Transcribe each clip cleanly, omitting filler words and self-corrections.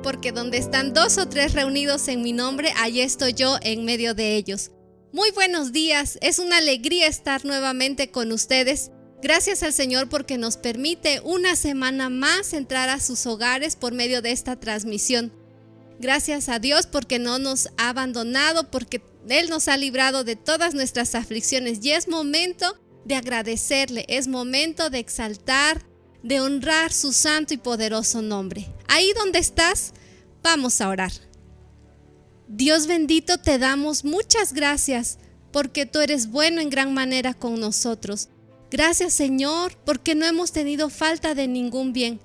porque donde están 2 o 3 reunidos en mi nombre, allí estoy yo en medio de ellos. Muy buenos días, es una alegría estar nuevamente con ustedes. Gracias al Señor porque nos permite una semana más entrar a sus hogares por medio de esta transmisión. Gracias a Dios porque no nos ha abandonado, porque Él nos ha librado de todas nuestras aflicciones y es momento de agradecerle, es momento de exaltar, de honrar su santo y poderoso nombre. Ahí donde estás, vamos a orar. Dios bendito, te damos muchas gracias porque tú eres bueno en gran manera con nosotros. Gracias, Señor, porque no hemos tenido falta de ningún bien,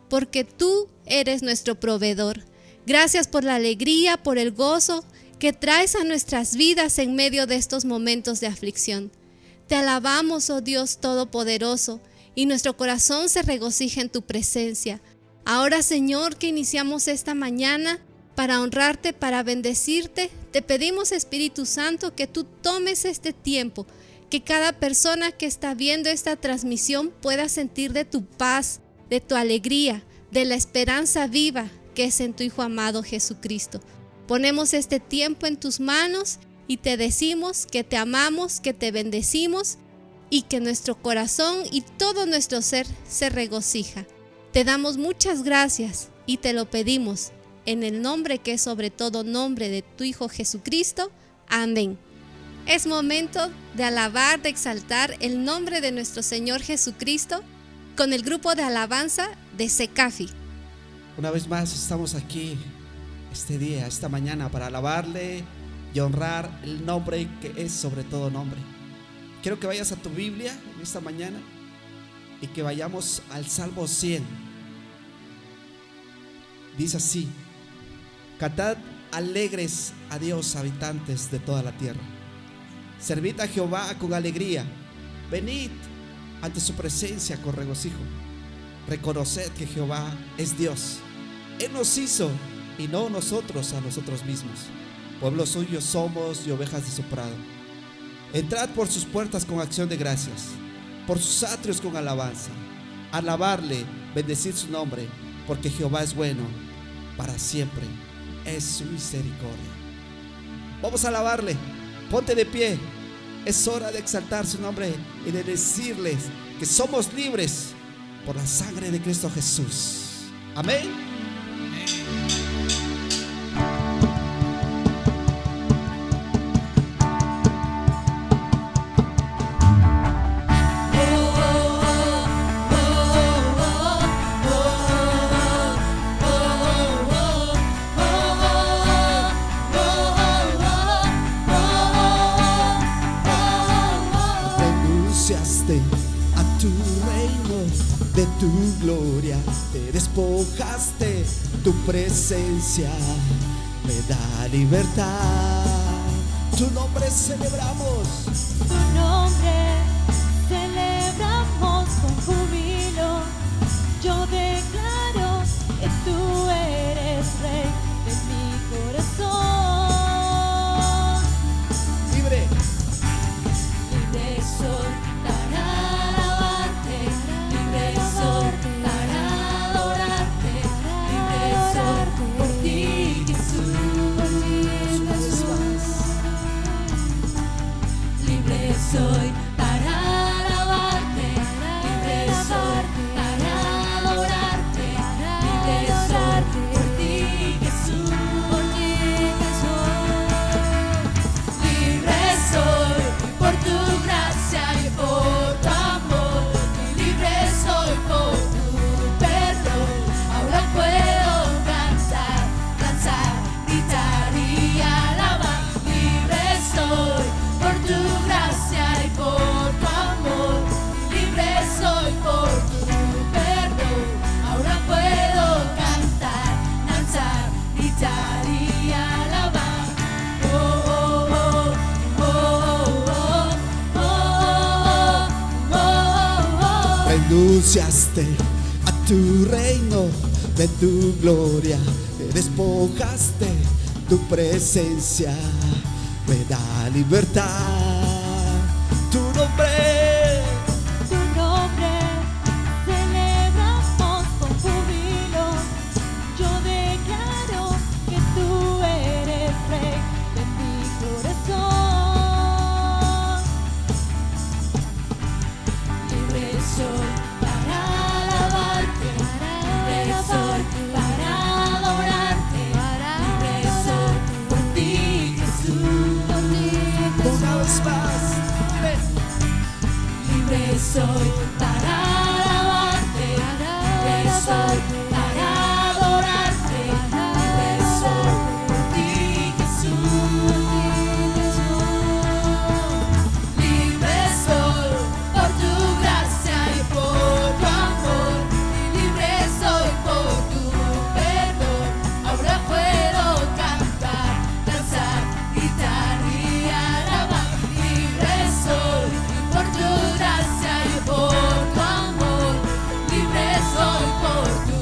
porque tú eres nuestro proveedor. Gracias por la alegría, por el gozo que traes a nuestras vidas en medio de estos momentos de aflicción. Te alabamos, oh Dios Todopoderoso, y nuestro corazón se regocija en tu presencia. Ahora, Señor, que iniciamos esta mañana para honrarte, para bendecirte, te pedimos, Espíritu Santo, que tú tomes este tiempo, que cada persona que está viendo esta transmisión pueda sentir de tu paz, de tu alegría, de la esperanza viva que es en tu Hijo amado Jesucristo. Ponemos este tiempo en tus manos y te decimos que te amamos, que te bendecimos y que nuestro corazón y todo nuestro ser se regocija. Te damos muchas gracias y te lo pedimos en el nombre que es sobre todo nombre de tu Hijo Jesucristo. Amén. Es momento de alabar, de exaltar el nombre de nuestro Señor Jesucristo con el grupo de alabanza de Secafi. Una vez más estamos aquí este día, esta mañana, para alabarle y honrar el nombre que es sobre todo nombre. Quiero que vayas a tu Biblia en esta mañana y que vayamos al Salmo 100. Dice así: cantad alegres a Dios, habitantes de toda la tierra. Servid a Jehová con alegría, venid ante su presencia con regocijo. Reconoced que Jehová es Dios. Él nos hizo y no nosotros a nosotros mismos. Pueblo suyo somos y ovejas de su prado. Entrad por sus puertas con acción de gracias, por sus atrios con alabanza. Alabarle, bendecir su nombre, porque Jehová es bueno, para siempre es su misericordia. Vamos a alabarle. Ponte de pie. Es hora de exaltar su nombre y de decirles que somos libres por la sangre de Cristo Jesús. Amén. A tu reino, de tu gloria, te despojaste, tu presencia me da libertad. Tu nombre celebramos, tu nombre celebramos con júbilo. Yo declaro que tú eres rey de mi corazón. Libre, libre soy. Soy para alabarte, libre soy para adorarte, libre soy por ti, Jesús, por ti, Jesús. Libre soy por tu gracia y por tu amor, y libre soy por tu perdón. Ahora puedo cantar, danzar, gritar y alabar. Libre soy por tu gracia y por tu amor, libre soy por tu perdón. Ahora puedo cantar, danzar, gritar y alabar. Oh, oh, oh, oh, oh, oh, oh, oh. renunciaste a tu reino, de tu gloria te despojaste, tu presencia me da libertad. Tu nombre celebramos con júbilo. Yo declaro soy para alabarte, libre soy para adorarte, libre soy por ti, Jesús. Libre soy por tu gracia y por tu amor, y libre soy por tu perdón. Ahora puedo cantar, danzar, gritar y alabar. Libre soy por tu gracia y por tu amor, libre soy por tu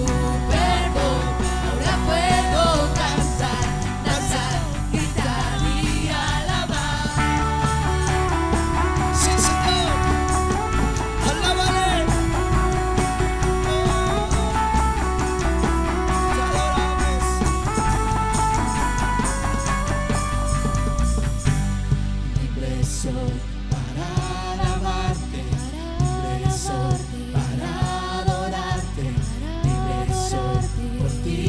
perdón. Ahora puedo cantar, danzar, gritar y alabar. Sí, Señor. Alábale. Te adoramos. Libre soy para alabarte, libre soy para adorarte, libre soy por ti,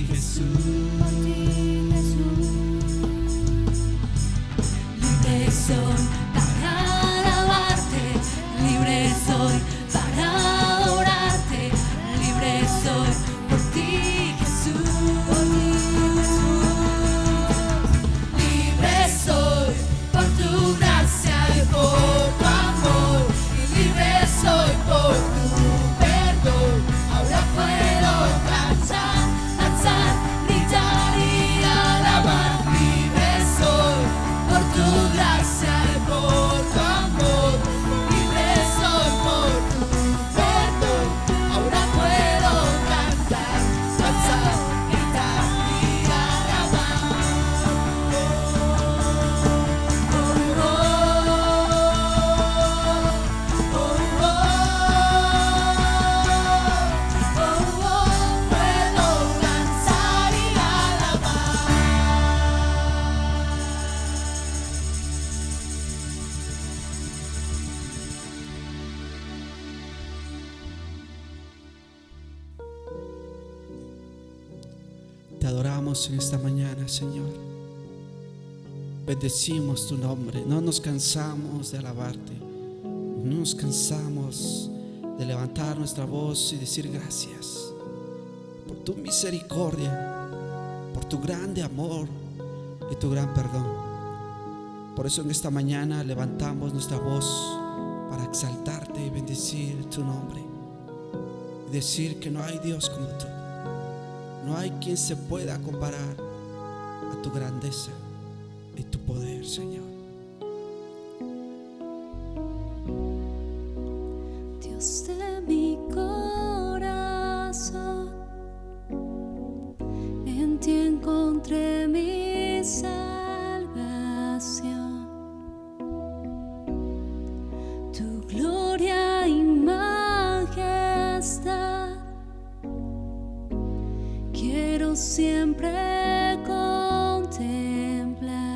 Jesús. Libre soy para alabarte, libre soy para adorarte, libre soy por ti, Jesús. Libre soy por tu gracia y por tu amor, y libre soy por tu perdón. Ahora puedo cantar, danzar, gritar y alabar. Libre soy por tu gracia y por tu amor, libre soy por tu perdón. Ahora puedo cantar, danzar, gritar y alabar. Puedo danzar y alabar. Te adoramos en esta mañana, Señor. Bendecimos tu nombre. No nos cansamos de alabarte. No nos cansamos de levantar nuestra voz y decir gracias por tu misericordia, por tu grande amor y tu gran perdón. Por eso en esta mañana levantamos nuestra voz para exaltarte y bendecir tu nombre y decir que no hay Dios como tú. No hay quien se pueda comparar a tu grandeza y tu poder, Señor. Dios de mi corazón, en ti encontré mi salvación. Tu gloria y majestad quiero siempre contemplar.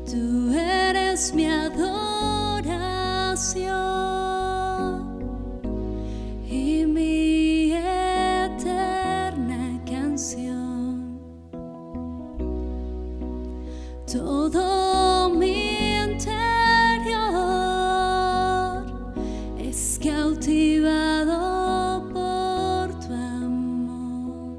Tú eres mi adoración y mi eterna canción. Todo mi interior es cautivado por tu amor.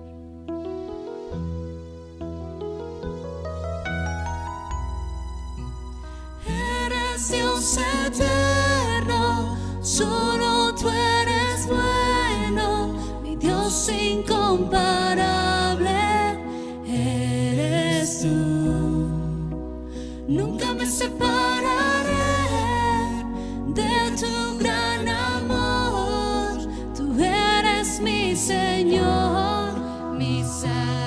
Eres Dios eterno, solo tú eres bueno, mi Dios incomparable eres tú. Nunca me separaré de tu gran amor. Tú eres mi Señor, mi Salvador.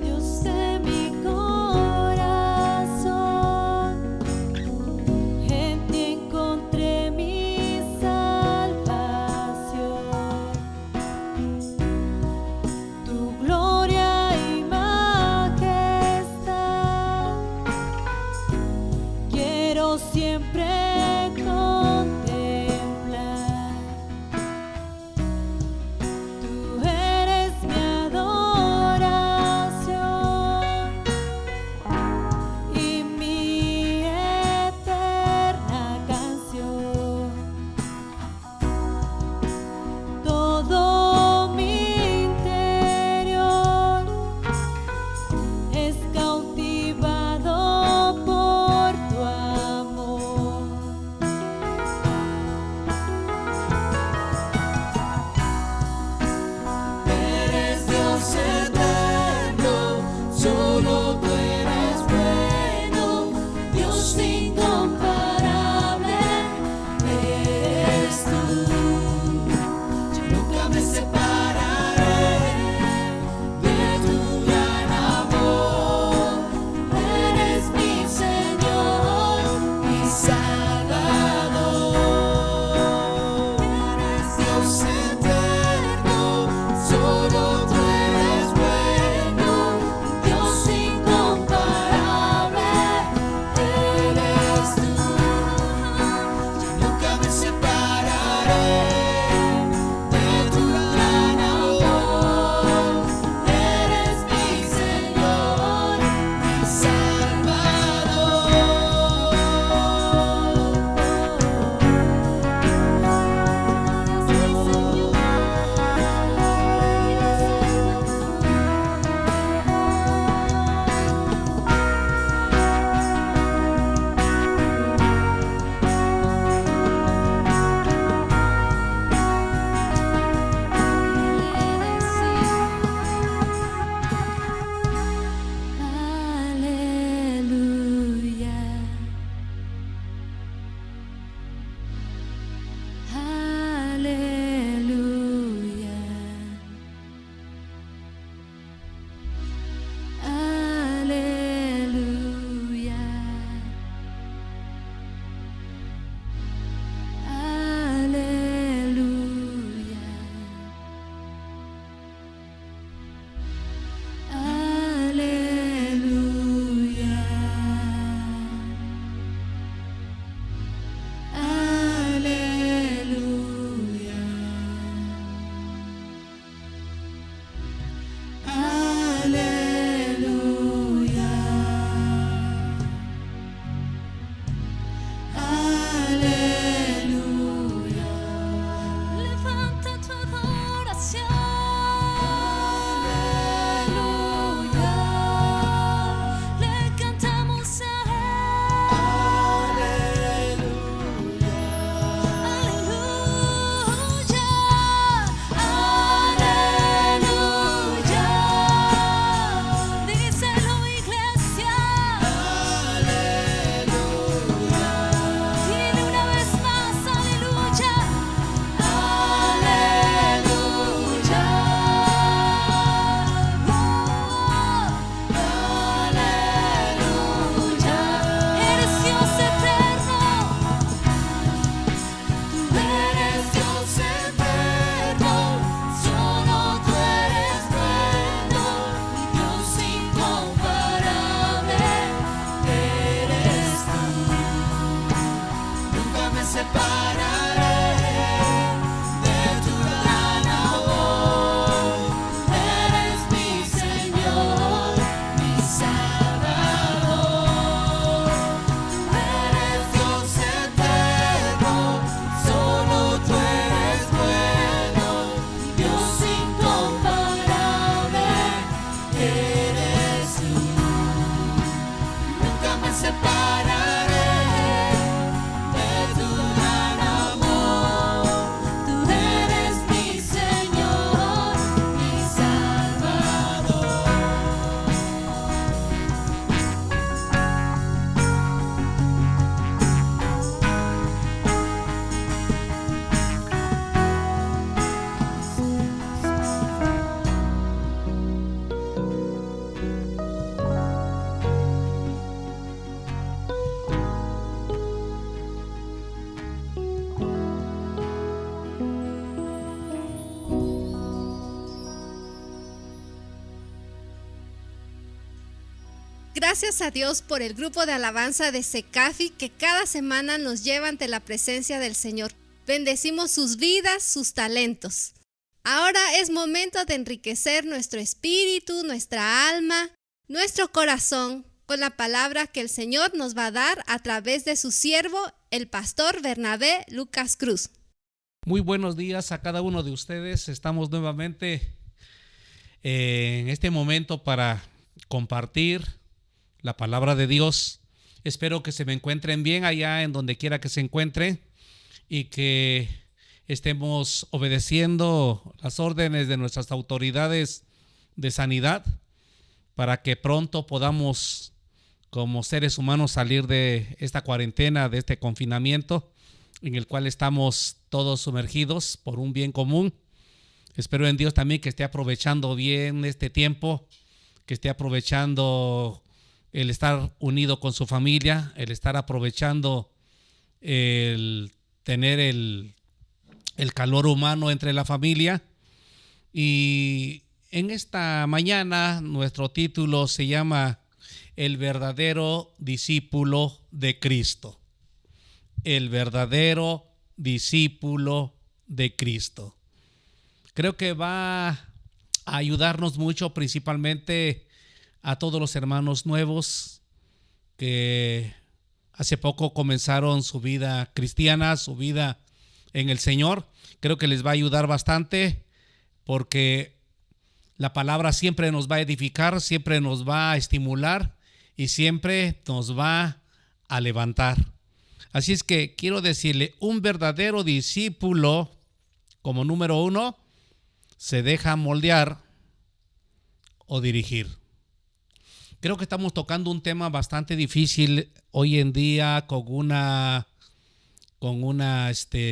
Dios de mi corazón, gracias a Dios por el grupo de alabanza de Secafi que cada semana nos lleva ante la presencia del Señor. Bendecimos sus vidas, sus talentos. Ahora es momento de enriquecer nuestro espíritu, nuestra alma, nuestro corazón con la palabra que el Señor nos va a dar a través de su siervo, el pastor Bernabé Lucas Cruz. Muy buenos días a cada uno de ustedes. Estamos nuevamente en este momento para compartir la palabra de Dios. Espero que se me encuentren bien allá en donde quiera que se encuentren y que estemos obedeciendo las órdenes de nuestras autoridades de sanidad para que pronto podamos, como seres humanos, salir de esta cuarentena, de este confinamiento en el cual estamos todos sumergidos por un bien común. Espero en Dios también que esté aprovechando bien este tiempo, que esté aprovechando el estar unido con su familia, el estar aprovechando el tener el calor humano entre la familia. Y en esta mañana nuestro título se llama El verdadero discípulo de Cristo. El verdadero discípulo de Cristo. Creo que va a ayudarnos mucho, principalmente a todos los hermanos nuevos que hace poco comenzaron su vida cristiana, su vida en el Señor. Creo que les va a ayudar bastante porque la palabra siempre nos va a edificar, siempre nos va a estimular y siempre nos va a levantar. Así es que quiero decirle, un verdadero discípulo, como número uno, se deja moldear o dirigir. Creo que estamos tocando un tema bastante difícil hoy en día con una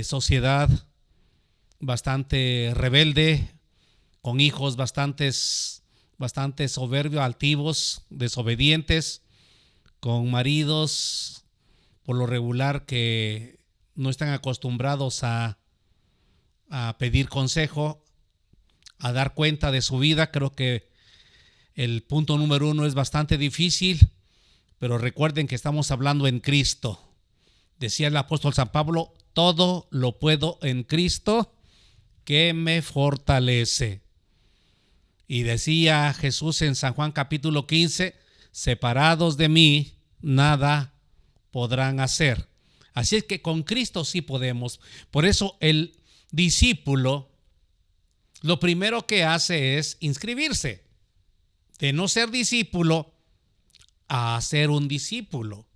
sociedad bastante rebelde, con hijos bastante soberbios, altivos, desobedientes, con maridos por lo regular que no están acostumbrados a pedir consejo, a dar cuenta de su vida. Creo que el punto número uno es bastante difícil, pero recuerden que estamos hablando en Cristo. Decía el apóstol San Pablo, todo lo puedo en Cristo que me fortalece. Y decía Jesús en San Juan capítulo 15, separados de mí, nada podrán hacer. Así es que con Cristo sí podemos. Por eso el discípulo lo primero que hace es inscribirse. De no ser discípulo a ser un discípulo.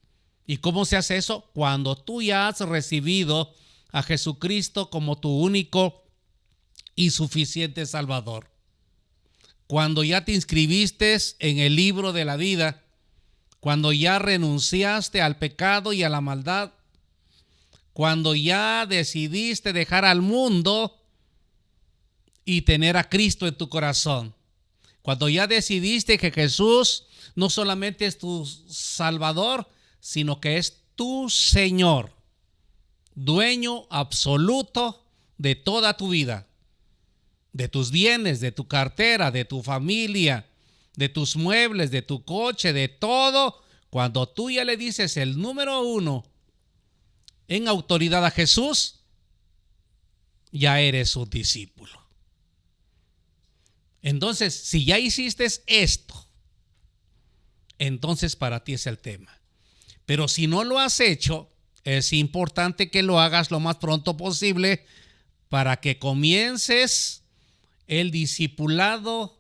¿Y cómo se hace eso? Cuando tú ya has recibido a Jesucristo como tu único y suficiente Salvador. Cuando ya te inscribiste en el libro de la vida, cuando ya renunciaste al pecado y a la maldad, cuando ya decidiste dejar al mundo y tener a Cristo en tu corazón, cuando ya decidiste que Jesús no solamente es tu Salvador, sino que es tu Señor, dueño absoluto de toda tu vida, de tus bienes, de tu cartera, de tu familia, de tus muebles, de tu coche, de todo. Cuando tú ya le dices el número uno en autoridad a Jesús, ya eres un discípulo. Entonces, si ya hiciste esto, entonces para ti es el tema. Pero si no lo has hecho, es importante que lo hagas lo más pronto posible para que comiences el discipulado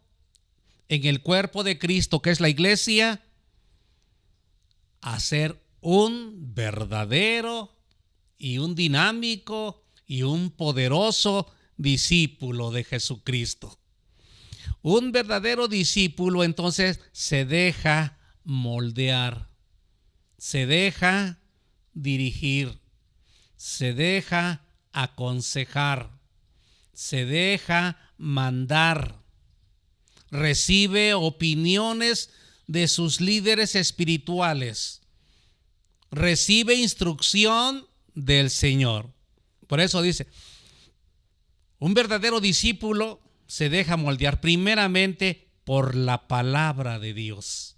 en el cuerpo de Cristo, que es la iglesia, a ser un verdadero y un dinámico y un poderoso discípulo de Jesucristo. Un verdadero discípulo entonces se deja moldear, se deja dirigir, se deja aconsejar, se deja mandar, recibe opiniones de sus líderes espirituales, recibe instrucción del Señor. Por eso dice, un verdadero discípulo se deja moldear primeramente por la palabra de Dios.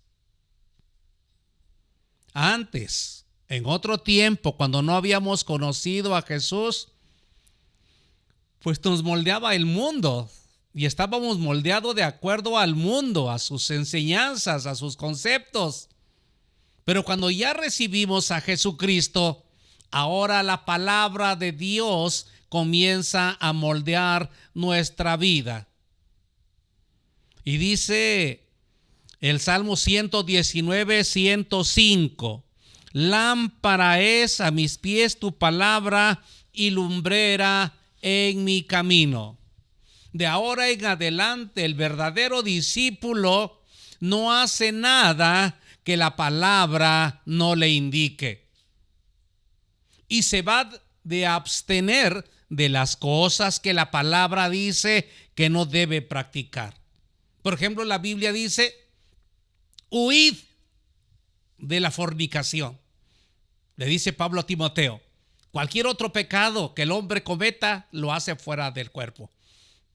Antes, en otro tiempo, cuando no habíamos conocido a Jesús, pues nos moldeaba el mundo y estábamos moldeados de acuerdo al mundo, a sus enseñanzas, a sus conceptos. Pero cuando ya recibimos a Jesucristo, ahora la palabra de Dios comienza a moldear nuestra vida. Y dice el Salmo 119, 105, lámpara es a mis pies tu palabra y lumbrera en mi camino. De ahora en adelante, el verdadero discípulo no hace nada que la palabra no le indique. Y se va de abstener de las cosas que la palabra dice que no debe practicar. Por ejemplo, la Biblia dice, huid de la fornicación. Le dice Pablo a Timoteo, cualquier otro pecado que el hombre cometa lo hace fuera del cuerpo,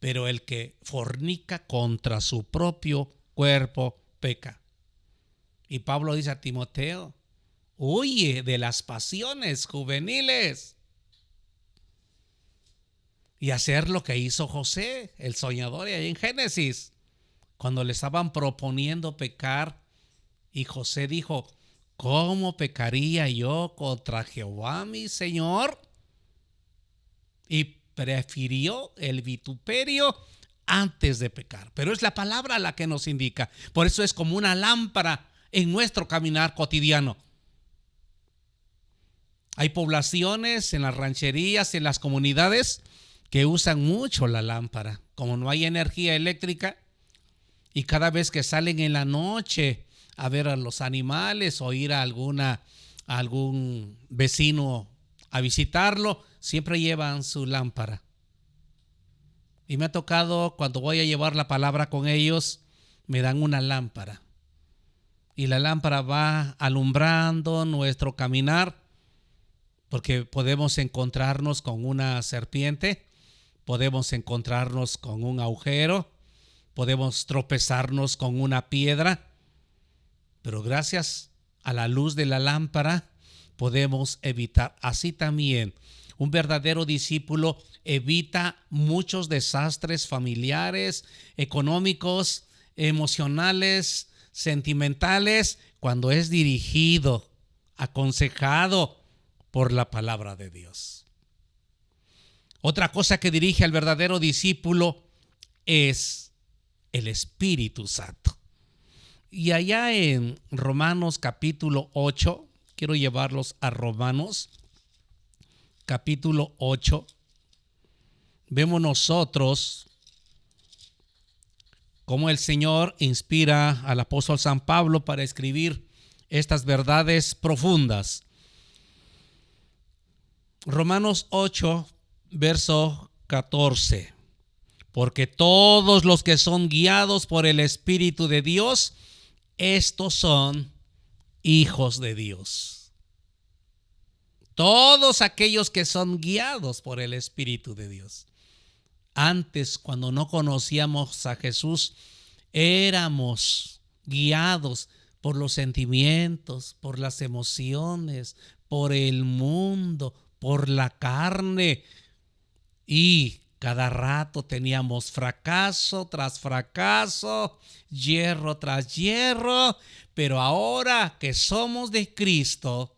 pero el que fornica contra su propio cuerpo peca. Y Pablo dice a Timoteo, huye de las pasiones juveniles. Y hacer lo que hizo José, el soñador, ahí en Génesis, cuando le estaban proponiendo pecar, y José dijo, ¿cómo pecaría yo contra Jehová mi Señor? Y prefirió el vituperio antes de pecar. Pero es la palabra la que nos indica. Por eso es como una lámpara en nuestro caminar cotidiano. Hay poblaciones en las rancherías, en las comunidades, que usan mucho la lámpara. Como no hay energía eléctrica, y cada vez que salen en la noche a ver a los animales o ir a algún vecino a visitarlo, siempre llevan su lámpara. Y me ha tocado, cuando voy a llevar la palabra con ellos, me dan una lámpara. Y la lámpara va alumbrando nuestro caminar, porque podemos encontrarnos con una serpiente, podemos encontrarnos con un agujero, podemos tropezarnos con una piedra, pero gracias a la luz de la lámpara podemos evitar. Así también un verdadero discípulo evita muchos desastres familiares, económicos, emocionales, sentimentales, cuando es dirigido, aconsejado por la palabra de Dios. Otra cosa que dirige al verdadero discípulo es el Espíritu Santo. Y allá en Romanos capítulo 8, quiero llevarlos a Romanos capítulo 8, vemos nosotros cómo el Señor inspira al apóstol San Pablo para escribir estas verdades profundas. Romanos 8, verso 14. Porque todos los que son guiados por el Espíritu de Dios, estos son hijos de Dios. Todos aquellos que son guiados por el Espíritu de Dios. Antes, cuando no conocíamos a Jesús, éramos guiados por los sentimientos, por las emociones, por el mundo, por la carne. Y cada rato teníamos fracaso tras fracaso, hierro tras hierro. Pero ahora que somos de Cristo,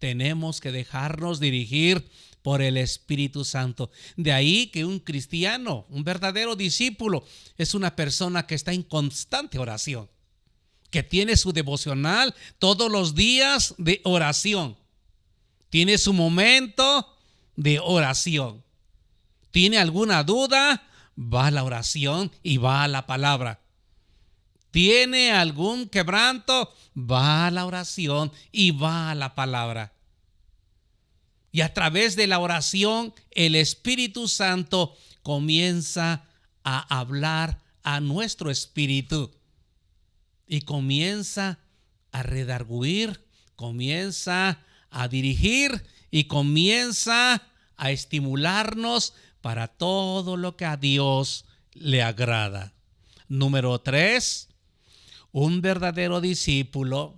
tenemos que dejarnos dirigir por el Espíritu Santo. De ahí que un cristiano, un verdadero discípulo, es una persona que está en constante oración, que tiene su devocional todos los días de oración, tiene su momento de oración. ¿Tiene alguna duda? Va a la oración y va a la palabra. ¿Tiene algún quebranto? Va a la oración y va a la palabra. Y a través de la oración, el Espíritu Santo comienza a hablar a nuestro espíritu y comienza a redarguir, comienza a dirigir y comienza a estimularnos para todo lo que a Dios le agrada. Número 3, un verdadero discípulo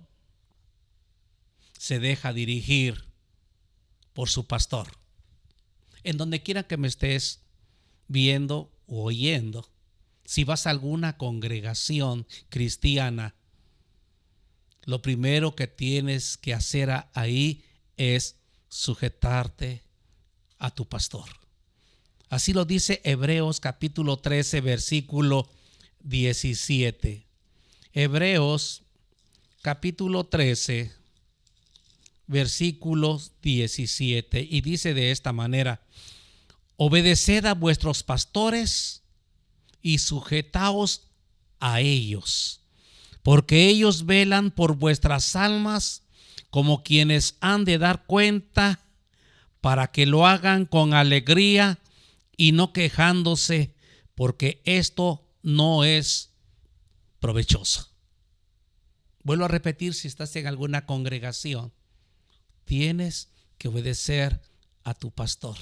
se deja dirigir por su pastor. En donde quiera que me estés viendo o oyendo, si vas a alguna congregación cristiana, lo primero que tienes que hacer ahí es sujetarte a tu pastor. Así lo dice Hebreos capítulo 13, versículo 17. Hebreos capítulo 13, versículo 17. Y dice de esta manera: obedeced a vuestros pastores y sujetaos a ellos, porque ellos velan por vuestras almas como quienes han de dar cuenta, para que lo hagan con alegría y no quejándose, porque esto no es provechoso. Vuelvo a repetir, si estás en alguna congregación, tienes que obedecer a tu pastor.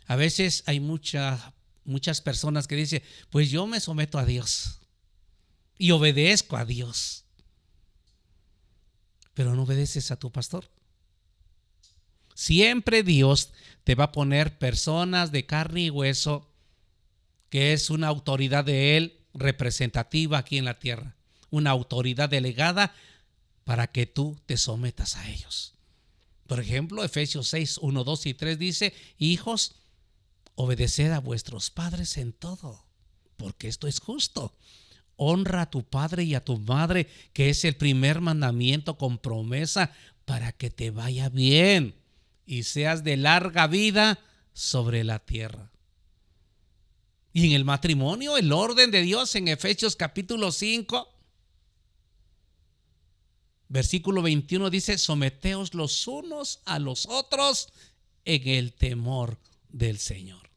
A veces hay muchas personas que dicen, pues yo me someto a Dios y obedezco a Dios, pero no obedeces a tu pastor. Siempre Dios te va a poner personas de carne y hueso, que es una autoridad de Él representativa aquí en la tierra, una autoridad delegada para que tú te sometas a ellos. Por ejemplo, Efesios 6, 1, 2 y 3 dice: hijos, obedeced a vuestros padres en todo, porque esto es justo. Honra a tu padre y a tu madre, que es el primer mandamiento con promesa para que te vaya bien y seas de larga vida sobre la tierra. Y en el matrimonio, el orden de Dios en Efesios capítulo 5, versículo 21 dice: someteos los unos a los otros en el temor del Señor.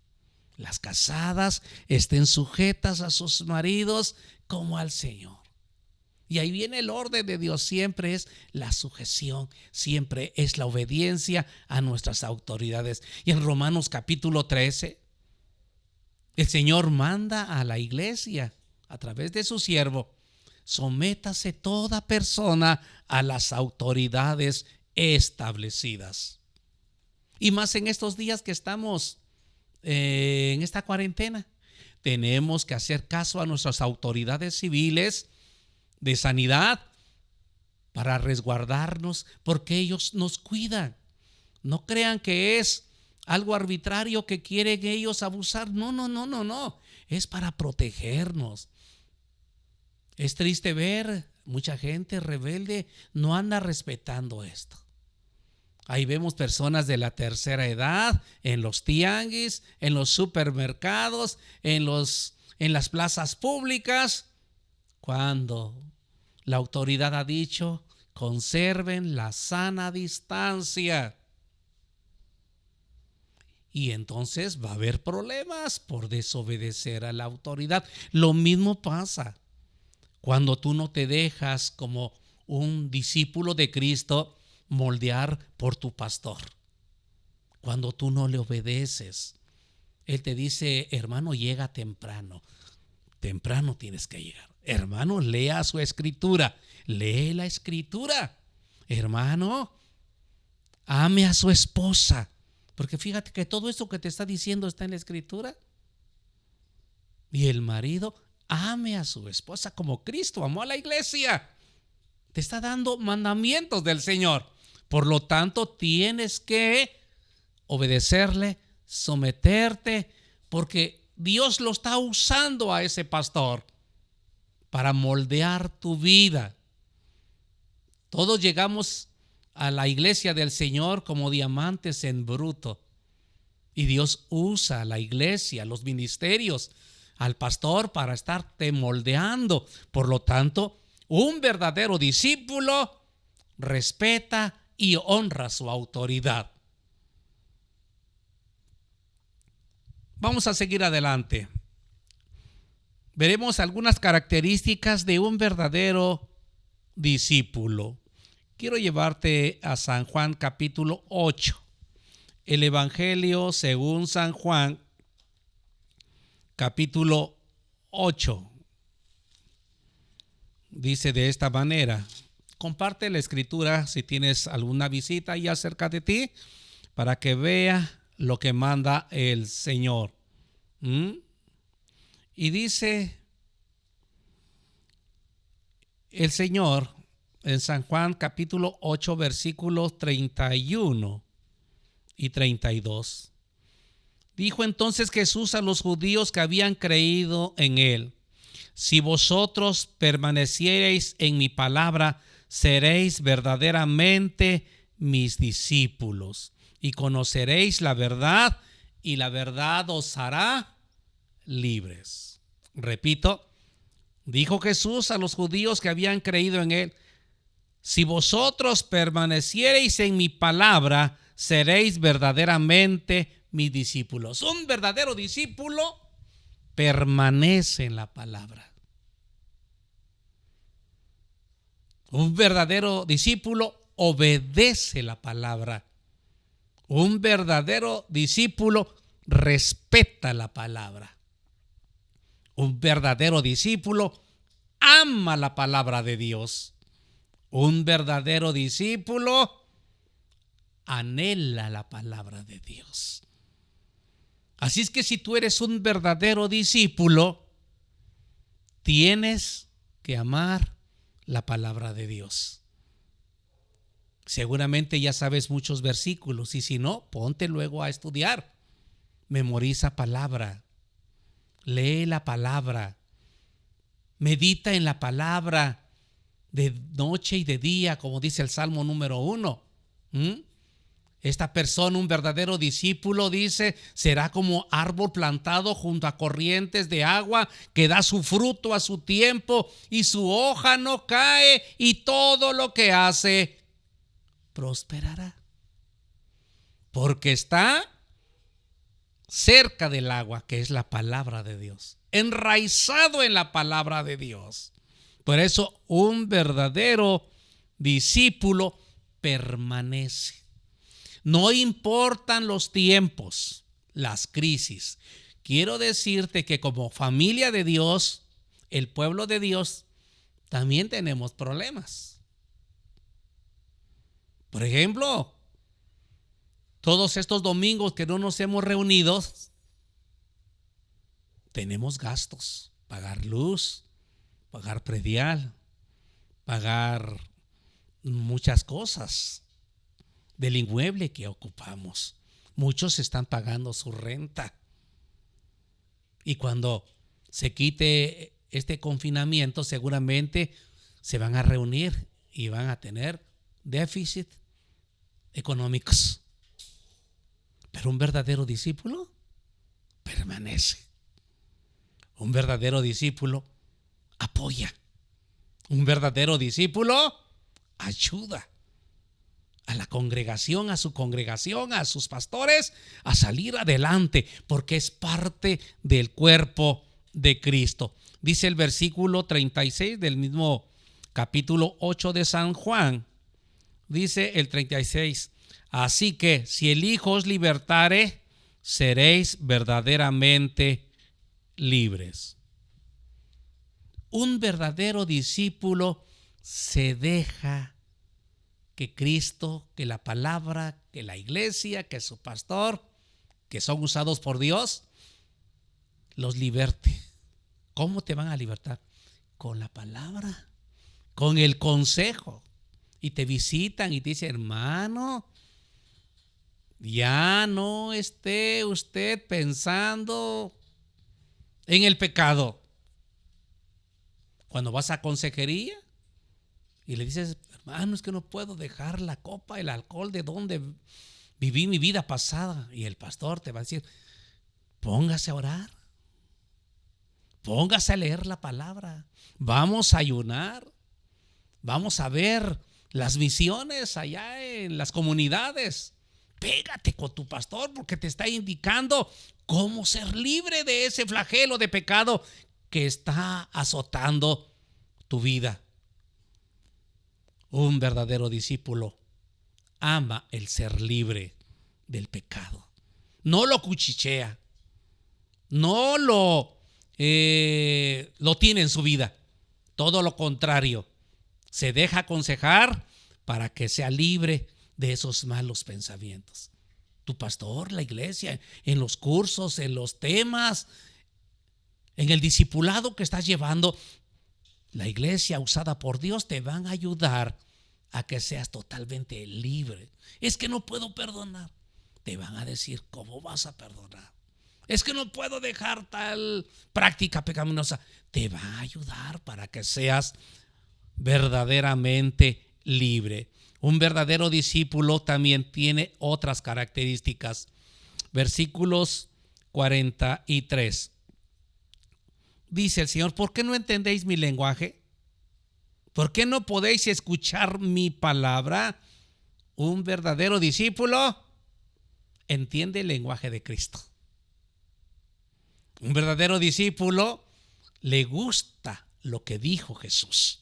Las casadas estén sujetas a sus maridos como al Señor. Y ahí viene el orden de Dios, siempre es la sujeción, siempre es la obediencia a nuestras autoridades. Y en Romanos capítulo 13, el Señor manda a la iglesia a través de su siervo: sométase toda persona a las autoridades establecidas. Y más en estos días que estamos en esta cuarentena, tenemos que hacer caso a nuestras autoridades civiles de sanidad para resguardarnos, porque ellos nos cuidan. No crean que es algo arbitrario que quieren ellos abusar. No. Es para protegernos. Es triste ver mucha gente rebelde, no anda respetando esto. Ahí vemos personas de la tercera edad en los tianguis, en los supermercados, en las plazas públicas, cuando la autoridad ha dicho: conserven la sana distancia. Y entonces va a haber problemas por desobedecer a la autoridad. Lo mismo pasa cuando tú no te dejas, como un discípulo de Cristo, moldear por tu pastor. Cuando tú no le obedeces, él te dice: hermano, llega temprano. Temprano tienes que llegar. Hermano, lea su escritura. Lee la escritura. Hermano, ame a su esposa. Porque fíjate que todo esto que te está diciendo está en la escritura. Y el marido, ame a su esposa como Cristo amó a la iglesia. Te está dando mandamientos del Señor. Por lo tanto, tienes que obedecerle, someterte, porque Dios lo está usando a ese pastor para moldear tu vida. Todos llegamos a la iglesia del Señor como diamantes en bruto. Y Dios usa a la iglesia, los ministerios, al pastor para estarte moldeando. Por lo tanto, un verdadero discípulo respeta y honra su autoridad. Vamos a seguir adelante. Veremos algunas características de un verdadero discípulo. Quiero llevarte a San Juan capítulo 8. El Evangelio según San Juan capítulo 8. Dice de esta manera: comparte la escritura si tienes alguna visita ahí cerca de ti para que vea lo que manda el Señor. Y dice el Señor en San Juan capítulo 8 versículos 31 y 32. Dijo entonces Jesús a los judíos que habían creído en él: si vosotros permaneciereis en mi palabra, seréis verdaderamente mis discípulos y conoceréis la verdad, y la verdad os hará libres. Repito, dijo Jesús a los judíos que habían creído en él: si vosotros permaneciereis en mi palabra, seréis verdaderamente mis discípulos. Un verdadero discípulo permanece en la palabra. Un verdadero discípulo obedece la palabra. Un verdadero discípulo respeta la palabra. Un verdadero discípulo ama la palabra de Dios. Un verdadero discípulo anhela la palabra de Dios. Así es que si tú eres un verdadero discípulo, tienes que amar la palabra de Dios. Seguramente ya sabes muchos versículos, y si no, ponte luego a estudiar. Memoriza palabra, lee la palabra, medita en la palabra de noche y de día, como dice el Salmo número 1. Esta persona, un verdadero discípulo, dice, será como árbol plantado junto a corrientes de agua, que da su fruto a su tiempo y su hoja no cae, y todo lo que hace prosperará. Porque está cerca del agua, que es la palabra de Dios, enraizado en la palabra de Dios. Por eso un verdadero discípulo permanece. No importan los tiempos, las crisis. Quiero decirte que como familia de Dios, el pueblo de Dios, también tenemos problemas. Por ejemplo, todos estos domingos que no nos hemos reunido, tenemos gastos. Pagar luz, pagar predial, pagar muchas cosas del inmueble que ocupamos. Muchos están pagando su renta. Y cuando se quite este confinamiento, seguramente se van a reunir y van a tener déficit económicos. Pero un verdadero discípulo permanece. Un verdadero discípulo apoya. Un verdadero discípulo ayuda a la congregación, a su congregación, a sus pastores, a salir adelante, porque es parte del cuerpo de Cristo. Dice el versículo 36 del mismo capítulo 8 de San Juan. Dice el 36: así que si el Hijo os libertare, seréis verdaderamente libres. Un verdadero discípulo se deja que Cristo, que la palabra, que la iglesia, que su pastor, que son usados por Dios, los liberte. ¿Cómo te van a libertar? Con la palabra, con el consejo. Y te visitan y te dicen: hermano, ya no esté usted pensando en el pecado. Cuando vas a consejería y le dices: hermano, es que no puedo dejar la copa, el alcohol de donde viví mi vida pasada. Y el pastor te va a decir: póngase a orar, póngase a leer la palabra, vamos a ayunar, vamos a ver las misiones allá en las comunidades. Pégate con tu pastor, porque te está indicando cómo ser libre de ese flagelo de pecado que está azotando tu vida. Un verdadero discípulo ama el ser libre del pecado. No lo cuchichea, no lo tiene en su vida. Todo lo contrario, se deja aconsejar para que sea libre de esos malos pensamientos. Tu pastor, la iglesia, en los cursos, en los temas, en el discipulado que estás llevando, la iglesia usada por Dios te van a ayudar a que seas totalmente libre. Es que no puedo perdonar. Te van a decir, ¿cómo vas a perdonar? Es que no puedo dejar tal práctica pecaminosa. Te va a ayudar para que seas verdaderamente libre. Un verdadero discípulo también tiene otras características. Versículos 43. Dice el Señor, ¿por qué no entendéis mi lenguaje? ¿Por qué no podéis escuchar mi palabra? Un verdadero discípulo entiende el lenguaje de Cristo. Un verdadero discípulo le gusta lo que dijo Jesús.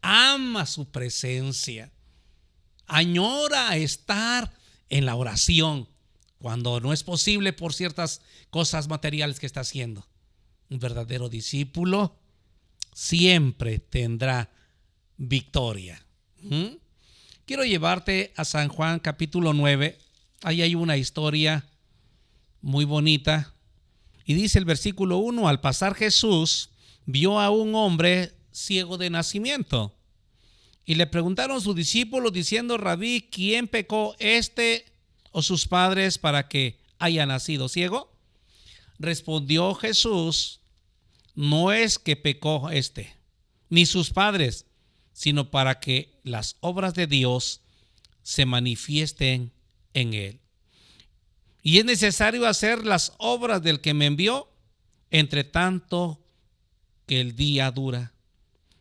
Ama su presencia. Añora estar en la oración cuando no es posible por ciertas cosas materiales que está haciendo. Un verdadero discípulo siempre tendrá victoria. Quiero llevarte a San Juan capítulo 9. Ahí hay una historia muy bonita. Y dice el versículo 1, al pasar Jesús vio a un hombre ciego de nacimiento. Y le preguntaron sus discípulos diciendo, Rabí, ¿quién pecó, este o sus padres para que haya nacido ciego? Respondió Jesús, no es que pecó este, ni sus padres, sino para que las obras de Dios se manifiesten en él. Y es necesario hacer las obras del que me envió, entre tanto que el día dura.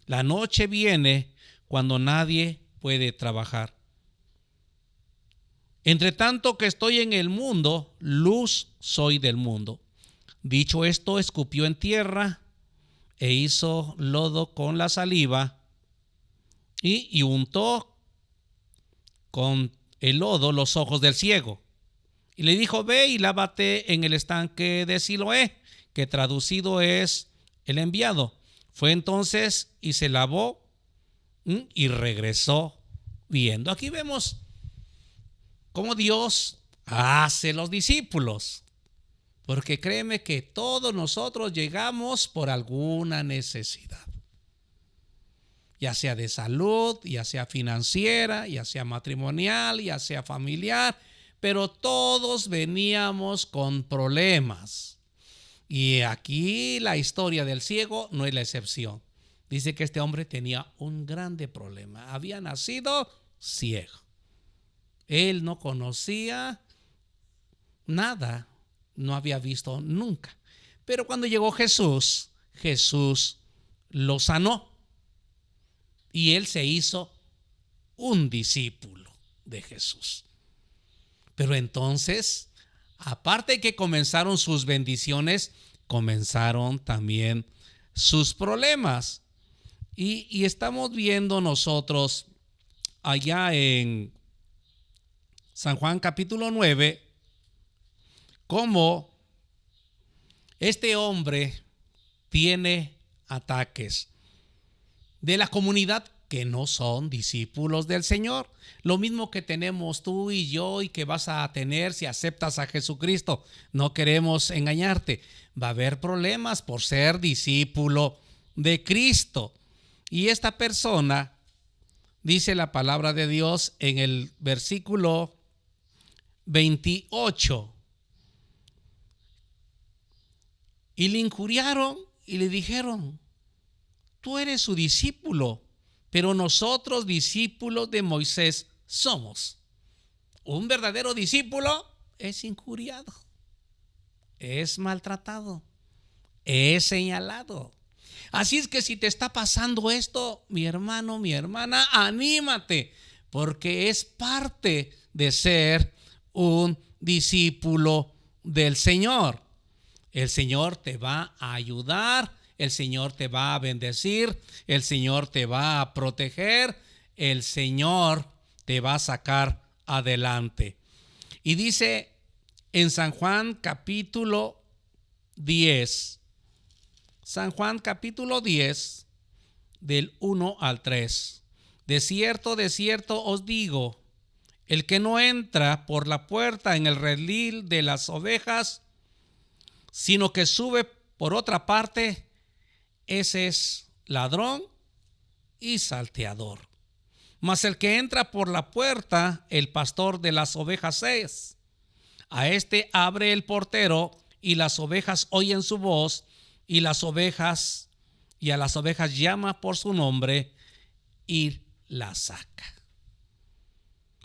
La noche viene cuando nadie puede trabajar. Entre tanto que estoy en el mundo, luz soy del mundo. Dicho esto, escupió en tierra e hizo lodo con la saliva y untó con el lodo los ojos del ciego. Y le dijo, ve y lávate en el estanque de Siloé, que traducido es el enviado. Fue entonces y se lavó y regresó viendo. Aquí vemos cómo Dios hace los discípulos. Porque créeme que todos nosotros llegamos por alguna necesidad. Ya sea de salud, ya sea financiera, ya sea matrimonial, ya sea familiar. Pero todos veníamos con problemas. Y aquí la historia del ciego no es la excepción. Dice que este hombre tenía un grande problema. Había nacido ciego. Él no conocía nada. No había visto nunca. Pero cuando llegó Jesús, Jesús lo sanó. Y él se hizo un discípulo de Jesús. Pero entonces, aparte de que comenzaron sus bendiciones, comenzaron también sus problemas. Y estamos viendo nosotros allá en San Juan capítulo 9, cómo este hombre tiene ataques de la comunidad que no son discípulos del Señor. Lo mismo que tenemos tú y yo y que vas a tener si aceptas a Jesucristo. No queremos engañarte. Va a haber problemas por ser discípulo de Cristo. Y esta persona, dice la palabra de Dios en el versículo 28. Y le injuriaron y le dijeron, tú eres su discípulo, pero nosotros discípulos de Moisés somos. Un verdadero discípulo es injuriado, es maltratado, es señalado. Así es que si te está pasando esto, mi hermano, mi hermana, anímate, porque es parte de ser un discípulo del Señor. El Señor te va a ayudar, el Señor te va a bendecir, el Señor te va a proteger, el Señor te va a sacar adelante. Y dice en San Juan capítulo 10, San Juan capítulo 10, del 1 al 3. De cierto os digo, el que no entra por la puerta en el redil de las ovejas, sino que sube por otra parte, ese es ladrón y salteador. Mas el que entra por la puerta, el pastor de las ovejas es. A este abre el portero, y las ovejas oyen su voz, y a las ovejas llama por su nombre y las saca.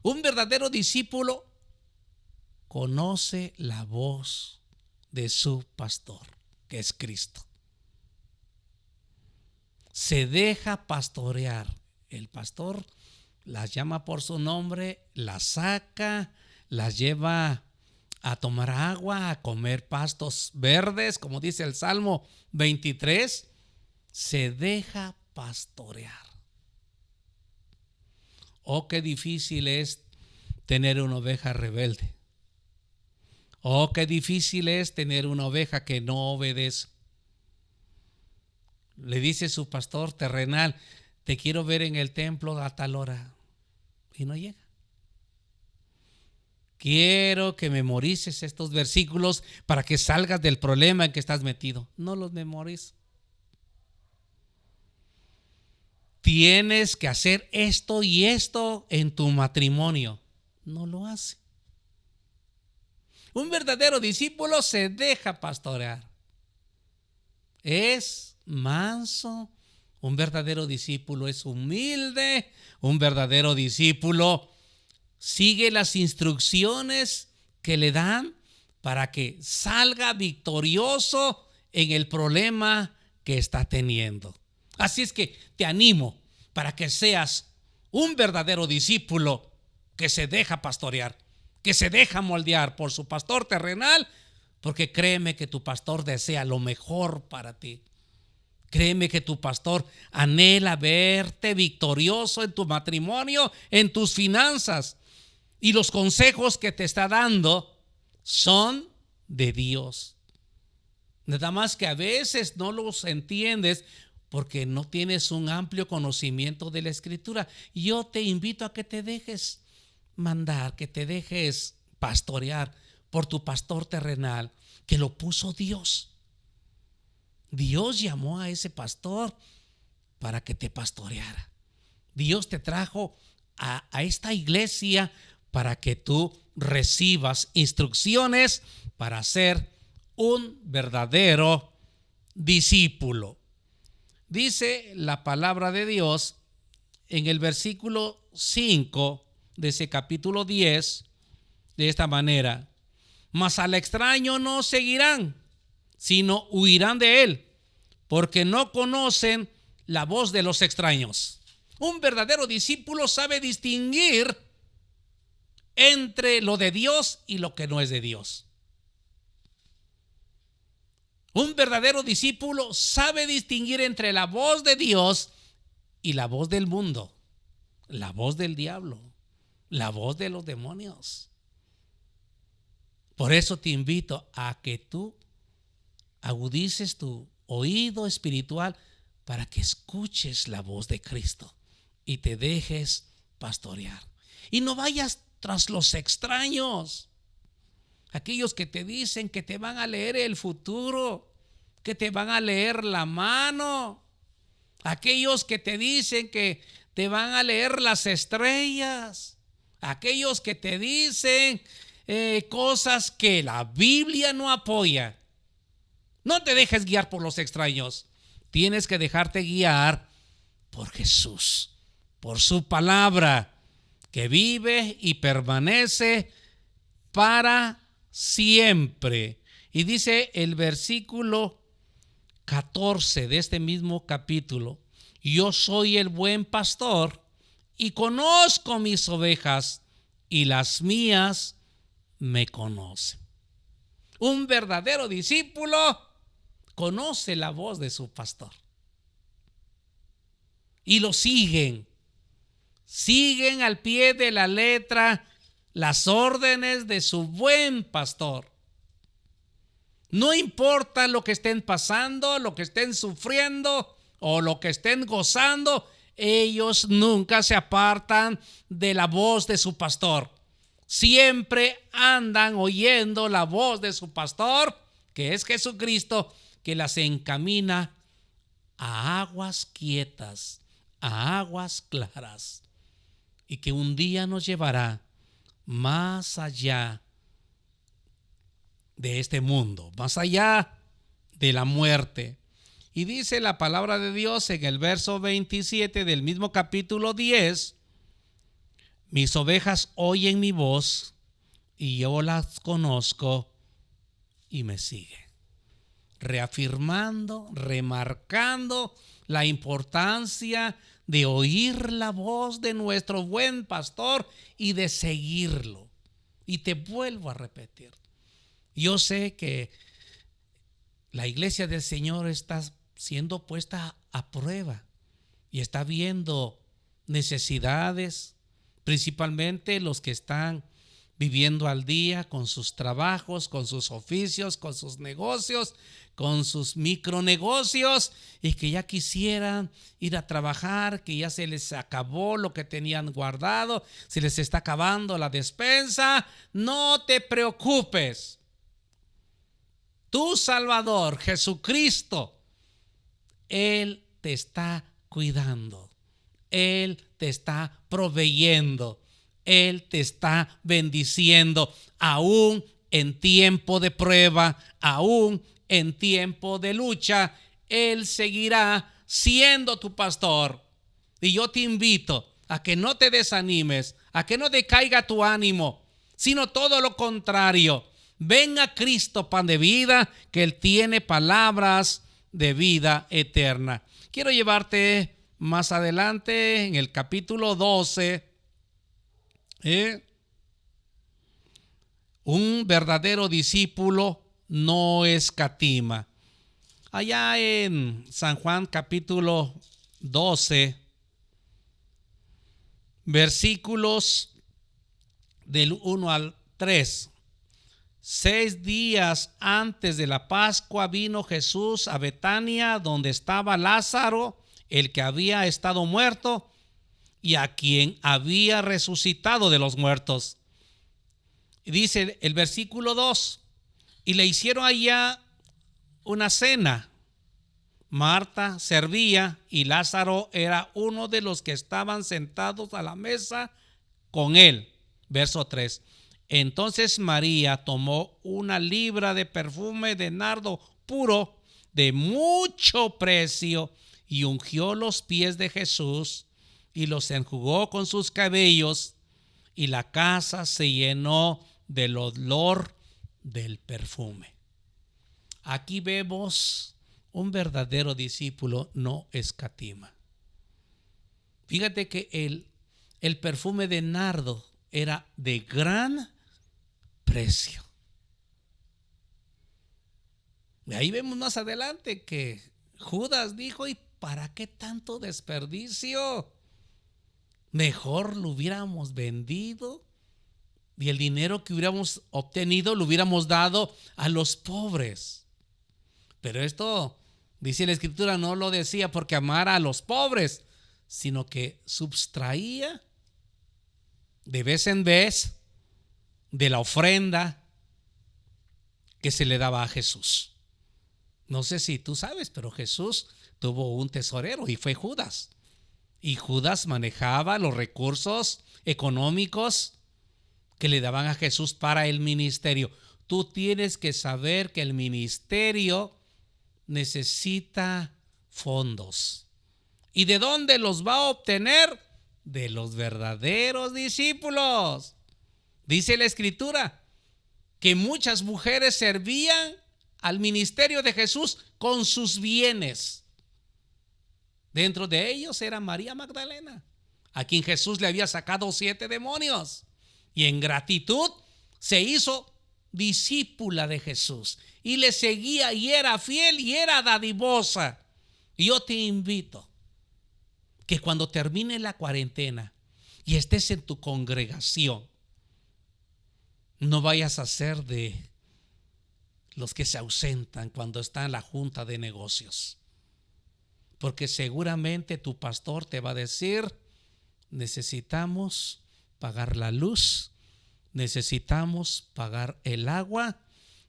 Un verdadero discípulo conoce la voz de su pastor, que es Cristo. Se deja pastorear. El pastor las llama por su nombre, las saca, las lleva a tomar agua, a comer pastos verdes, como dice el Salmo 23. Se deja pastorear. Oh, qué difícil es tener una oveja rebelde. Oh, qué difícil es tener una oveja que no obedece. Le dice su pastor terrenal: te quiero ver en el templo a tal hora, y no llega. Quiero que memorices estos versículos para que salgas del problema en que estás metido. No los memorizo. Tienes que hacer esto y esto en tu matrimonio. No lo hace. Un verdadero discípulo se deja pastorear. Es manso. Un verdadero discípulo es humilde. Un verdadero discípulo sigue las instrucciones que le dan para que salga victorioso en el problema que está teniendo. Así es que te animo para que seas un verdadero discípulo que se deja pastorear, que se deja moldear por su pastor terrenal, porque créeme que tu pastor desea lo mejor para ti. Créeme que tu pastor anhela verte victorioso en tu matrimonio, en tus finanzas. Y los consejos que te está dando son de Dios. Nada más que a veces no los entiendes porque no tienes un amplio conocimiento de la Escritura. Yo te invito a que te dejes mandar, que te dejes pastorear por tu pastor terrenal, que lo puso Dios. Dios llamó a ese pastor para que te pastoreara. Dios te trajo a esta iglesia para que tú recibas instrucciones para ser un verdadero discípulo. Dice la palabra de Dios en el versículo 5 de ese capítulo 10 de esta manera: mas al extraño no seguirán, sino huirán de él, porque no conocen la voz de los extraños. Un verdadero discípulo sabe distinguir entre lo de Dios y lo que no es de Dios. Un verdadero discípulo sabe distinguir entre la voz de Dios y la voz del mundo, la voz del diablo, la voz de los demonios. Por eso te invito a que tú agudices tu oído espiritual para que escuches la voz de Cristo y te dejes pastorear. Y no vayas tras los extraños, aquellos que te dicen que te van a leer el futuro, que te van a leer la mano, aquellos que te dicen que te van a leer las estrellas, aquellos que te dicen cosas que la Biblia no apoya. No te dejes guiar por los extraños. Tienes que dejarte guiar por Jesús, por su palabra, que vive y permanece para siempre. Y dice el versículo 14 de este mismo capítulo: yo soy el buen pastor y conozco mis ovejas, y las mías me conocen. Un verdadero discípulo conoce la voz de su pastor y lo siguen al pie de la letra las órdenes de su buen pastor. No importa lo que estén pasando, lo que estén sufriendo o lo que estén gozando, ellos nunca se apartan de la voz de su pastor. Siempre andan oyendo la voz de su pastor, que es Jesucristo, que las encamina a aguas quietas, a aguas claras, y que un día nos llevará más allá de este mundo, más allá de la muerte. Y dice la palabra de Dios en el verso 27 del mismo capítulo 10: mis ovejas oyen mi voz y yo las conozco y me siguen. Reafirmando, remarcando la importancia de oír la voz de nuestro buen pastor y de seguirlo. Y te vuelvo a repetir, yo sé que la iglesia del Señor está siendo puesta a prueba y está viendo necesidades, principalmente los que están viviendo al día con sus trabajos, con sus oficios, con sus negocios, con sus micronegocios, y que ya quisieran ir a trabajar, que ya se les acabó lo que tenían guardado, se les está acabando la despensa. No te preocupes. Tu Salvador, Jesucristo, Él te está cuidando. Él te está proveyendo. Él te está bendiciendo, aún en tiempo de prueba, aún en tiempo de lucha. Él seguirá siendo tu pastor. Y yo te invito a que no te desanimes, a que no decaiga tu ánimo, sino todo lo contrario. Ven a Cristo, pan de vida, que Él tiene palabras de vida eterna. Quiero llevarte más adelante en el capítulo 12. Un verdadero discípulo no escatima. Allá en San Juan capítulo 12, versículos del 1 al 3. 6 días antes de la Pascua vino Jesús a Betania, donde estaba Lázaro, el que había estado muerto y a quien había resucitado de los muertos. Y dice el versículo 2: y le hicieron allá una cena. Marta servía y Lázaro era uno de los que estaban sentados a la mesa con él. Verso 3: entonces María tomó una libra de perfume de nardo puro de mucho precio y ungió los pies de Jesús y los enjugó con sus cabellos, y la casa se llenó del olor del perfume. Aquí vemos un verdadero discípulo no escatima. Fíjate que el perfume de nardo era de gran precio. Y ahí vemos más adelante que Judas dijo: ¿y para qué tanto desperdicio? Mejor lo hubiéramos vendido y el dinero que hubiéramos obtenido lo hubiéramos dado a los pobres. Pero esto, dice la Escritura, no lo decía porque amara a los pobres, sino que sustraía de vez en vez de la ofrenda que se le daba a Jesús. No sé si tú sabes, pero Jesús tuvo un tesorero y fue Judas. Y Judas manejaba los recursos económicos que le daban a Jesús para el ministerio. Tú tienes que saber que el ministerio necesita fondos. ¿Y de dónde los va a obtener? De los verdaderos discípulos. Dice la Escritura que muchas mujeres servían al ministerio de Jesús con sus bienes. Dentro de ellos era María Magdalena, a quien Jesús le había sacado 7 demonios. Y en gratitud se hizo discípula de Jesús y le seguía y era fiel y era dadivosa. Y yo te invito que cuando termine la cuarentena y estés en tu congregación, no vayas a ser de los que se ausentan cuando está en la junta de negocios. Porque seguramente tu pastor te va a decir, necesitamos pagar la luz, necesitamos pagar el agua,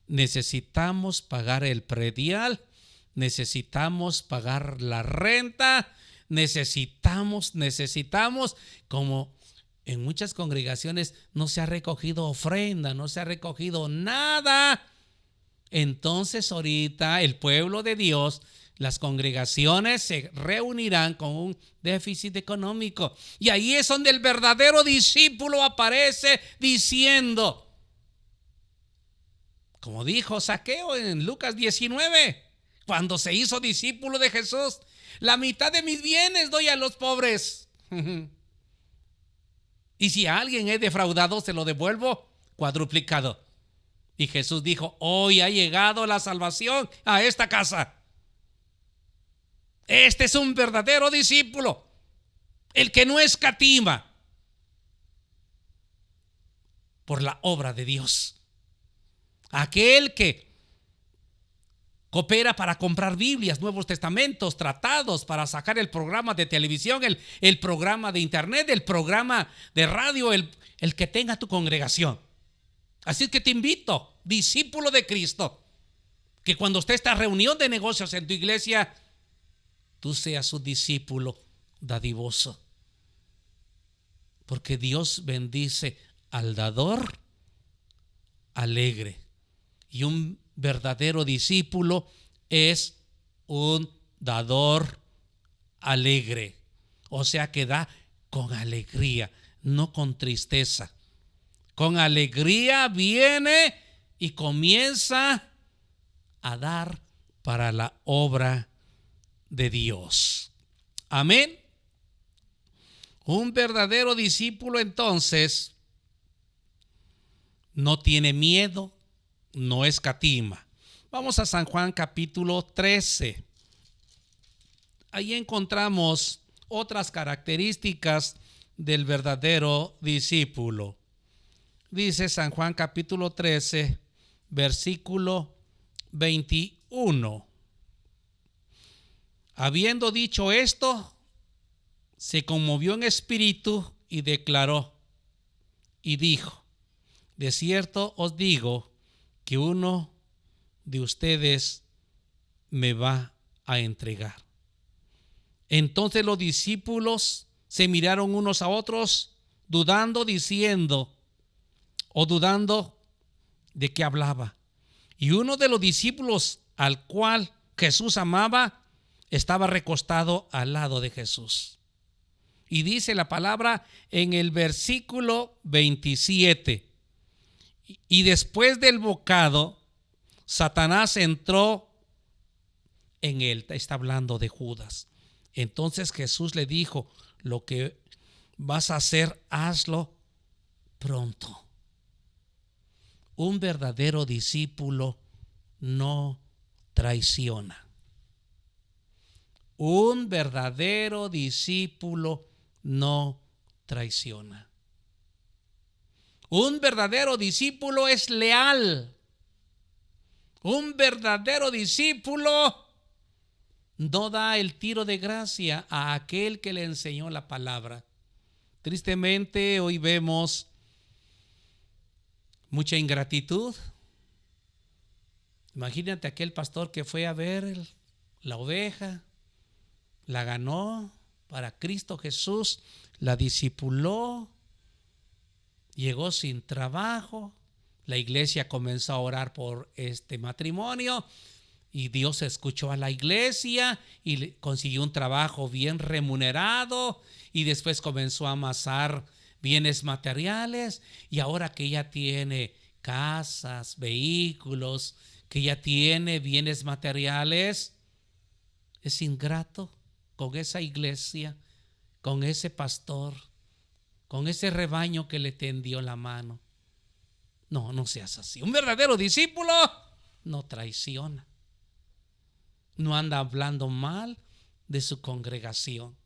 necesitamos pagar el predial, necesitamos pagar la renta, necesitamos, como en muchas congregaciones no se ha recogido ofrenda, no se ha recogido nada. Entonces ahorita el pueblo de Dios, las congregaciones se reunirán con un déficit económico. Y ahí es donde el verdadero discípulo aparece diciendo, como dijo Zaqueo en Lucas 19, cuando se hizo discípulo de Jesús, la mitad de mis bienes doy a los pobres. Y si a alguien he defraudado, se lo devuelvo cuadruplicado. Y Jesús dijo, hoy ha llegado la salvación a esta casa. Este es un verdadero discípulo, el que no escatima por la obra de Dios. Aquel que coopera para comprar Biblias, Nuevos Testamentos, tratados, para sacar el programa de televisión, el programa de internet, el programa de radio, el que tenga tu congregación. Así que te invito, discípulo de Cristo, que cuando esté esta reunión de negocios en tu iglesia, tú seas un discípulo dadivoso. Porque Dios bendice al dador alegre. Y un verdadero discípulo es un dador alegre. O sea que da con alegría, no con tristeza. Con alegría viene y comienza a dar para la obra de Dios. Amén. Un verdadero discípulo entonces no tiene miedo, no escatima. Vamos a San Juan capítulo 13. Ahí encontramos otras características del verdadero discípulo. Dice San Juan capítulo 13, versículo 21. Habiendo dicho esto, se conmovió en espíritu y declaró y dijo, de cierto os digo que uno de ustedes me va a entregar. Entonces los discípulos se miraron unos a otros, dudando de qué hablaba. Y uno de los discípulos al cual Jesús amaba estaba recostado al lado de Jesús. Y dice la palabra en el versículo 27. Y después del bocado, Satanás entró en él. Está hablando de Judas. Entonces Jesús le dijo, lo que vas a hacer, hazlo pronto. Un verdadero discípulo no traiciona. Un verdadero discípulo no traiciona. Un verdadero discípulo es leal. Un verdadero discípulo no da el tiro de gracia a aquel que le enseñó la palabra. Tristemente hoy vemos mucha ingratitud. Imagínate aquel pastor que fue a ver la oveja, la ganó para Cristo Jesús, la discipuló, llegó sin trabajo, la iglesia comenzó a orar por este matrimonio y Dios escuchó a la iglesia y le consiguió un trabajo bien remunerado y después comenzó a amasar bienes materiales y ahora que ya tiene casas, vehículos, que ya tiene bienes materiales, es ingrato con esa iglesia, con ese pastor, con ese rebaño que le tendió la mano. No, no seas así. Un verdadero discípulo no traiciona, no anda hablando mal de su congregación.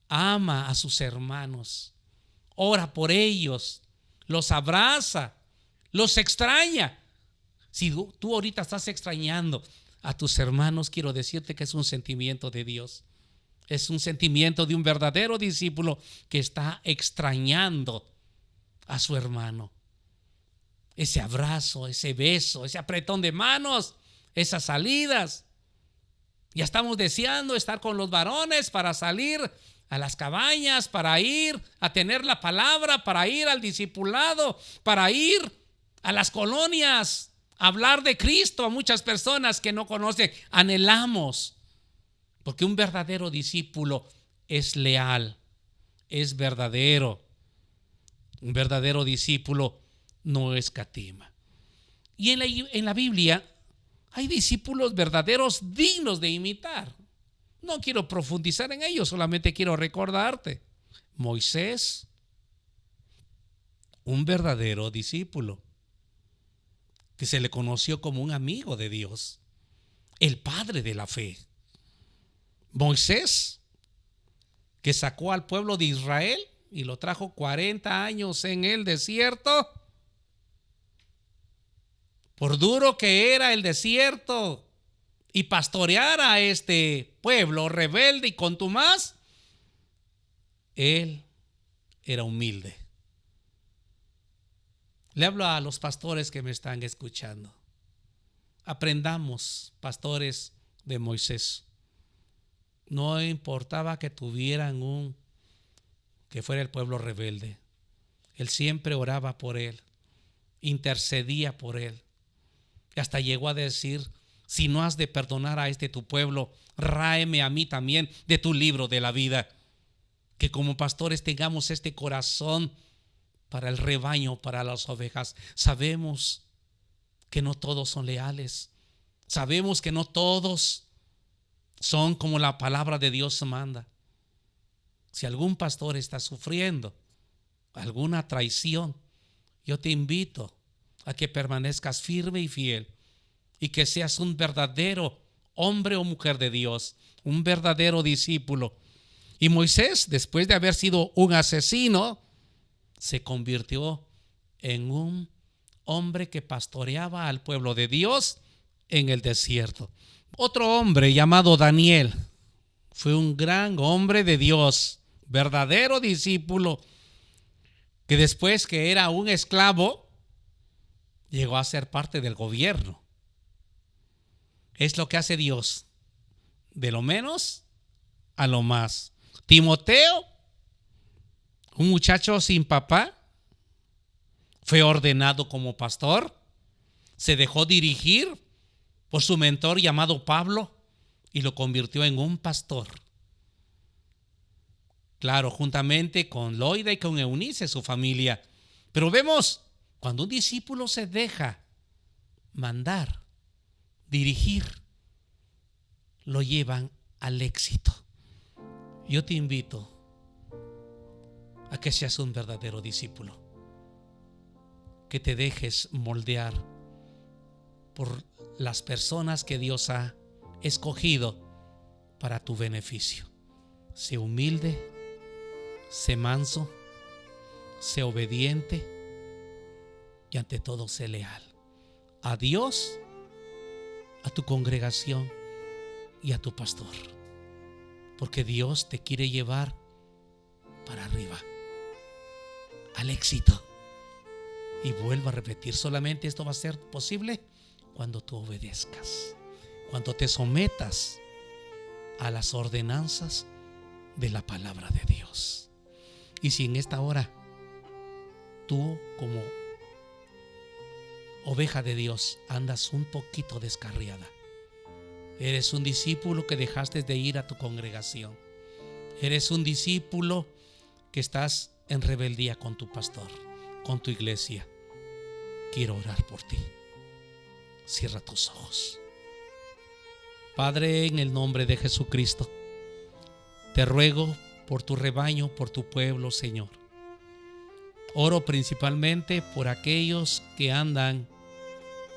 Ama a sus hermanos, ora por ellos, los abraza, los extraña. Si tú ahorita estás extrañando a tus hermanos, quiero decirte que es un sentimiento de Dios. Es un sentimiento de un verdadero discípulo que está extrañando a su hermano. Ese abrazo, ese beso, ese apretón de manos, esas salidas. Ya estamos deseando estar con los varones para salir a las cabañas, para ir a tener la palabra, para ir al discipulado, para ir a las colonias, a hablar de Cristo a muchas personas que no conocen. Anhelamos, porque un verdadero discípulo es leal, es verdadero. Un verdadero discípulo no escatima. Y en la Biblia hay discípulos verdaderos dignos de imitar. No quiero profundizar en ellos, solamente quiero recordarte. Moisés, un verdadero discípulo, que se le conoció como un amigo de Dios, el padre de la fe. Moisés, que sacó al pueblo de Israel y lo trajo 40 años en el desierto. Por duro que era el desierto y pastorear a este pueblo rebelde y contumaz, él era humilde. Le hablo a los pastores que me están escuchando. Aprendamos, pastores, de Moisés. No importaba que tuvieran que fuera el pueblo rebelde. Él siempre oraba por él, intercedía por él. Y hasta llegó a decir: si no has de perdonar a este tu pueblo, ráeme a mí también de tu libro de la vida. Que como pastores tengamos este corazón para el rebaño, para las ovejas. Sabemos que no todos son leales. Sabemos que no todos son como la palabra de Dios manda. Si algún pastor está sufriendo alguna traición, yo te invito a que permanezcas firme y fiel y que seas un verdadero hombre o mujer de Dios, un verdadero discípulo. Y Moisés, después de haber sido un asesino, se convirtió en un hombre que pastoreaba al pueblo de Dios en el desierto. Otro hombre llamado Daniel fue un gran hombre de Dios, verdadero discípulo, que después que era un esclavo, llegó a ser parte del gobierno. Es lo que hace Dios, de lo menos a lo más. Timoteo, un muchacho sin papá, fue ordenado como pastor, se dejó dirigir por su mentor llamado Pablo y lo convirtió en un pastor. Claro, juntamente con Loida y con Eunice, su familia. Pero vemos, cuando un discípulo se deja mandar, dirigir, lo llevan al éxito. Yo te invito a que seas un verdadero discípulo, que te dejes moldear por las personas que Dios ha escogido para tu beneficio. Sé humilde, sé manso, sé obediente y ante todo sé leal a Dios, a tu congregación y a tu pastor, porque Dios te quiere llevar para arriba, al éxito. Y vuelvo a repetir, solamente esto va a ser posible cuando tú obedezcas, cuando te sometas a las ordenanzas de la palabra de Dios. Y si en esta hora tú, como oveja de Dios, andas un poquito descarriada, eres un discípulo que dejaste de ir a tu congregación, eres un discípulo que estás en rebeldía con tu pastor, con tu iglesia, quiero orar por ti. Cierra tus ojos. Padre, en el nombre de Jesucristo, te ruego por tu rebaño, por tu pueblo, Señor. Oro principalmente por aquellos que andan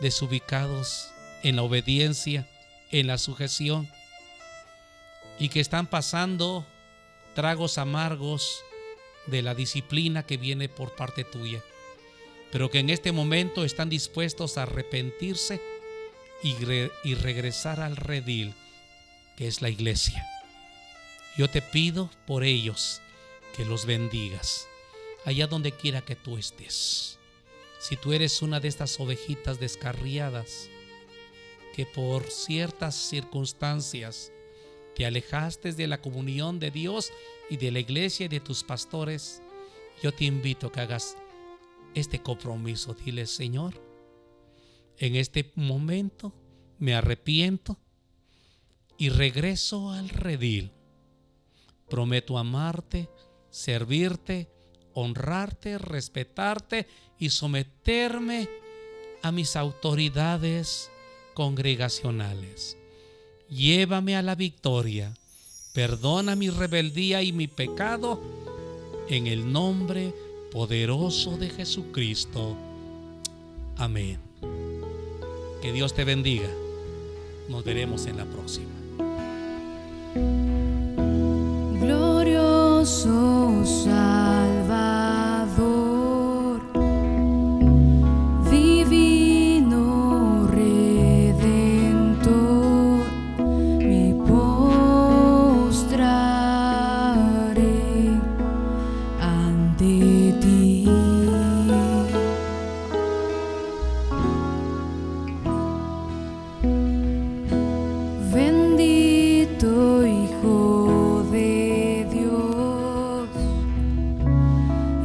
desubicados en la obediencia, en la sujeción, y que están pasando tragos amargos de la disciplina que viene por parte tuya, pero que en este momento están dispuestos a arrepentirse y regresar al redil que es la iglesia. Yo te pido por ellos que los bendigas allá donde quiera que tú estés. Si tú eres una de estas ovejitas descarriadas que por ciertas circunstancias te alejaste de la comunión de Dios y de la iglesia y de tus pastores, yo te invito a que hagas este compromiso. Dile: Señor, en este momento me arrepiento y regreso al redil. Prometo amarte, servirte, honrarte, respetarte y someterme a mis autoridades congregacionales. Llévame a la victoria. Perdona mi rebeldía y mi pecado en el nombre poderoso de Jesucristo. Amén. Que Dios te bendiga. Nos veremos en la próxima. Glorioso Salvador, divino Redentor, me postraré ante ti. Bendito Hijo de Dios,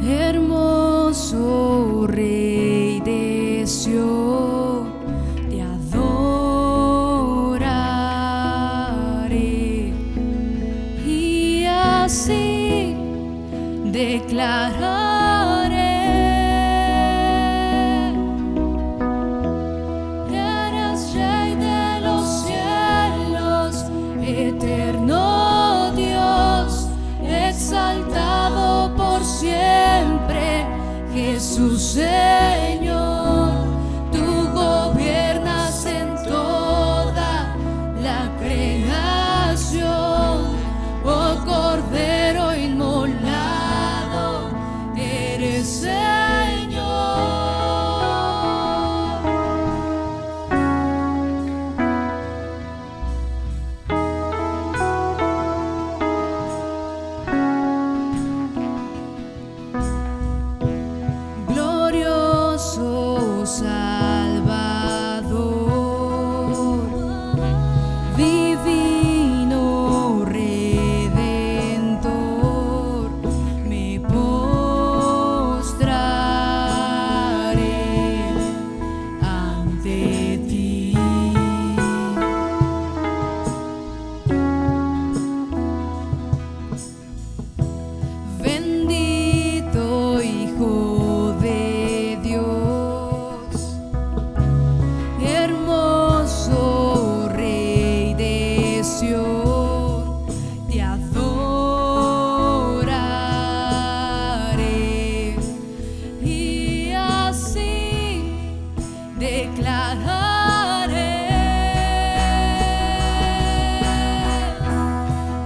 hermoso Rey de Sion, te adoraré y así declararé: eres Rey de los cielos, eterno Dios, exaltado por siempre, Jesús Señor. Tú gobiernas en toda la creación, oh Cordero inmolado, eres Señor. Glorioso Salvador, divino Redentor, me postraré ante ti. Bendito Hijo de Dios, hermoso Rey de Sion, te adoraré y así declararé: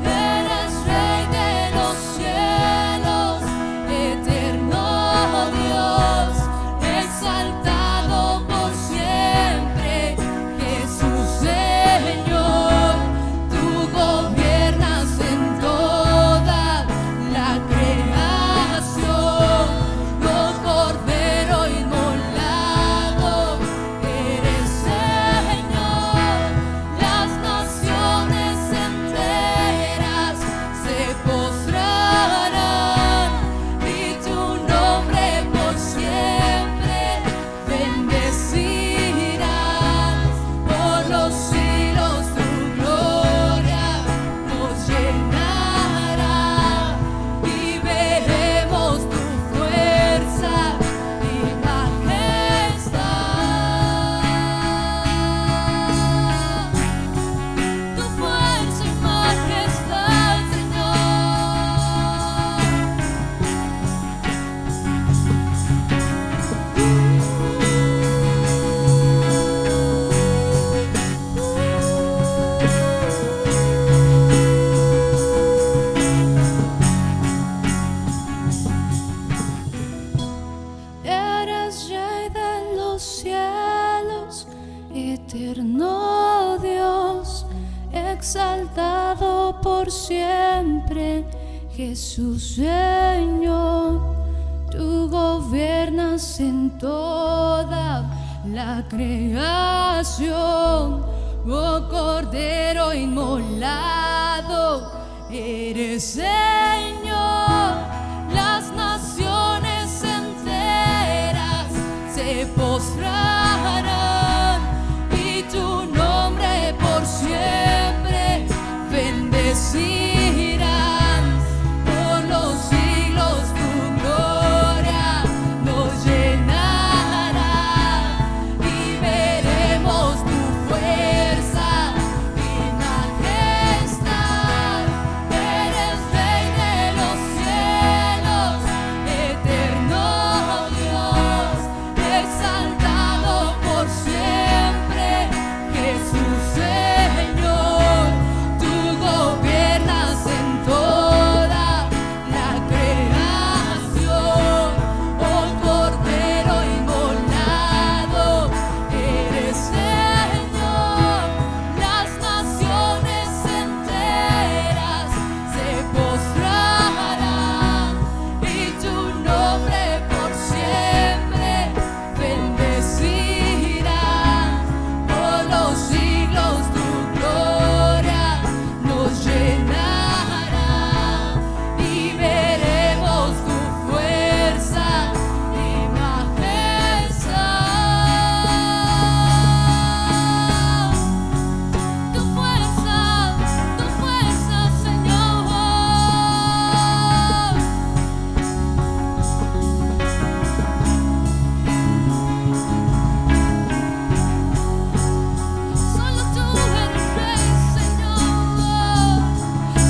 eres Rey de los cielos, eterno Dios, exaltado por siempre, Jesús Señor. Tú gobiernas en toda la creación, oh Cordero inmolado, eres Eterno Dios, exaltado por siempre, Jesús Señor, tú gobiernas en toda la creación. Oh Cordero inmolado, eres Señor. Las naciones enteras se postrarán y tu nombre por siempre bendecirán. Por los siglos tu gloria nos llenará y veremos tu fuerza y majestad. Eres Rey de los cielos, eterno Dios, exaltado por siempre, Jesús Señor. Tú gobiernas en toda la creación. Oh Cordero inmolado, eres Señor. Las naciones enteras se postrarán y tu nombre por siempre bendecirán. Por los siglos tu gloria nos llenará y veremos tu fuerza y majestad. Tu fuerza, Señor. Solo tú eres Rey, Señor.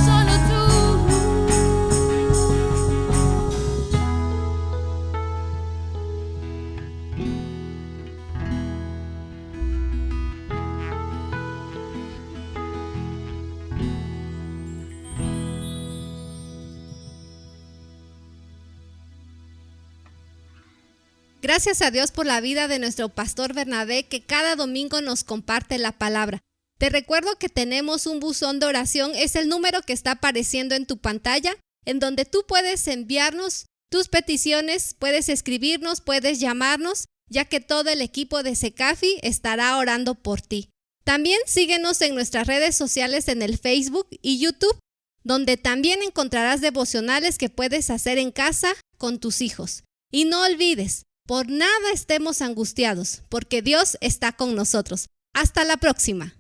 Solo tú. Gracias a Dios por la vida de nuestro pastor Bernabé, que cada domingo nos comparte la palabra. Te recuerdo que tenemos un buzón de oración, es el número que está apareciendo en tu pantalla, en donde tú puedes enviarnos tus peticiones, puedes escribirnos, puedes llamarnos, ya que todo el equipo de CECAFI estará orando por ti. También síguenos en nuestras redes sociales en el Facebook y YouTube, donde también encontrarás devocionales que puedes hacer en casa con tus hijos. Y no olvides, por nada estemos angustiados, porque Dios está con nosotros. Hasta la próxima.